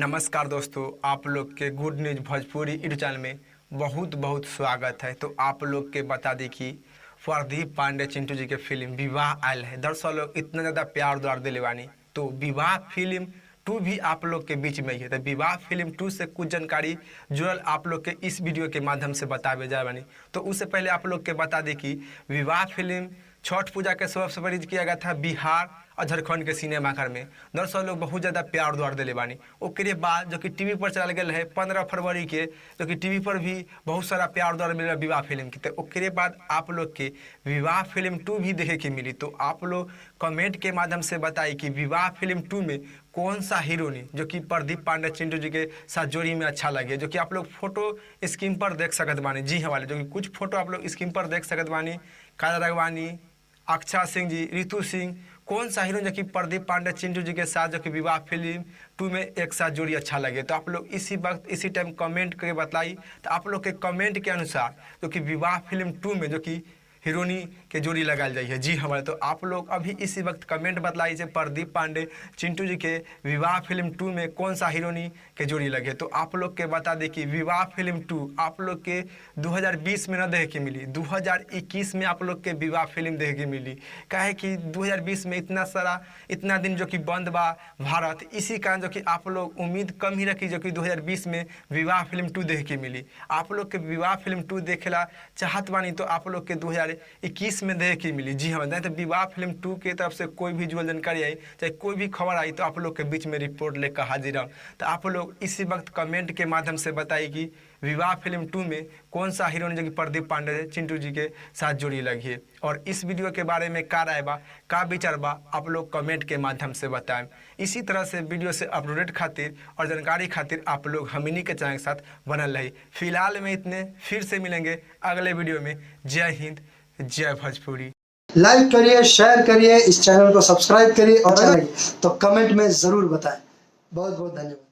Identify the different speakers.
Speaker 1: नमस्कार दोस्तों, आप लोग के good news Bhojpuri YouTube channel में बहुत बहुत स्वागत है। तो आप लोग के बता दी कि प्रदीप पांडे चिंटू जी के फिल्म विवाह आयल है। दर्शक लोग इतना ज़्यादा प्यार द्वार दिले बानी, तो विवाह फिल्म 2 भी आप लोग के बीच में ही है। तो विवाह फिल्म 2 से कुछ जानकारी जुड़ल आप लोग के इस वीडियो के माध्यम से बतावे जा बानी। तो उससे पहले आप लोग के बता दी कि विवाह फिल्म छठ पूजा के सबसे रिलीज किया गया था बिहार और झारखंड के सिनेमा घर में। दर्शक लोग बहुत ज़्यादा प्यार द्वार दिले बानी। उसके बाद जो कि टीवी पर चलाल गया है 15 फरवरी के, जो कि टीवी पर भी बहुत सारा प्यार द्वार मिल रहा विवाह फिल्म की। तो उसके बाद आप लोग के विवाह फिल्म 2 भी देखे के मिली। तो आप लोग कमेंट के माध्यम से बताई कि विवाह फिल्म 2 में कौन सा हीरोनी जो कि प्रदीप पांडे चिंटू जी के साथ जोड़ी में अच्छा लगे, जो कि आप लोग फोटो स्क्रीन पर देख सकत बानी। जी हाँ वाले, जो कि कुछ फोटो आप लोग स्क्रीन पर देख सकत बानी। काजल राघवानी, अक्षय सिंह जी, रितु सिंह, कौन सा हीरो जो कि प्रदीप पांडे चिंटू जी के साथ जो कि विवाह फिल्म 2 में एक साथ जोड़ी अच्छा लगे। तो आप लोग इसी वक्त इसी टाइम कमेंट करके बताई। तो आप लोग के कमेंट के अनुसार जो कि विवाह फिल्म 2 में जो कि हीरोनी के जोड़ी लगाल जाइए। जी हमारे, तो आप लोग अभी इसी वक्त कमेंट बतलाई से प्रदीप पांडे चिंटू जी के विवाह फिल्म 2 में कौन सा हीरोनी के जोड़ी लगे। तो आप लोग के बता दें कि विवाह फिल्म 2 आप लोग के 2020 में न देखे के मिली, 2021 में आप लोग के विवाह फिल्म देखे के मिली। काहे कि 2020 में इतना दिन जो कि बंद बा भारत, इसी कारण जो कि आप लोग उम्मीद कम ही रखी जो कि 2020 में विवाह फिल्म 2 देखे के मिली। आप लोग के विवाह फिल्म 2 देखेला चाहत बानी तो आप लोग के 2021 में देखे के मिली। जी हाँ, तो विवाह फिल्म 2 के तरफ से कोई भी जुड़ल जानकारी आई चाहे कोई भी खबर आई तो आप लोग के बीच में रिपोर्ट लेकर हाजिर हूँ। तो आप लोग इसी वक्त कमेंट के माध्यम से बताइए कि विवाह फिल्म 2 में कौन सा हीरोइन जो कि प्रदीप पांडे चिंटू जी के साथ जोड़ी लगी है। और इस वीडियो के बारे में का राय बा, का विचार बा, आप लोग कमेंट के माध्यम से बताएं। इसी तरह से वीडियो से अपडेट खातिर और जानकारी खातिर आप लोग हमनी के चैनल के साथ बनल रही। फिलहाल में इतने, फिर से मिलेंगे अगले वीडियो में। जय हिंद, जय भोजपुरी।
Speaker 2: लाइक करिए, शेयर करिए, इस चैनल को सब्सक्राइब करिए और अच्छा लगे तो कमेंट में जरूर बताएं। बहुत बहुत धन्यवाद।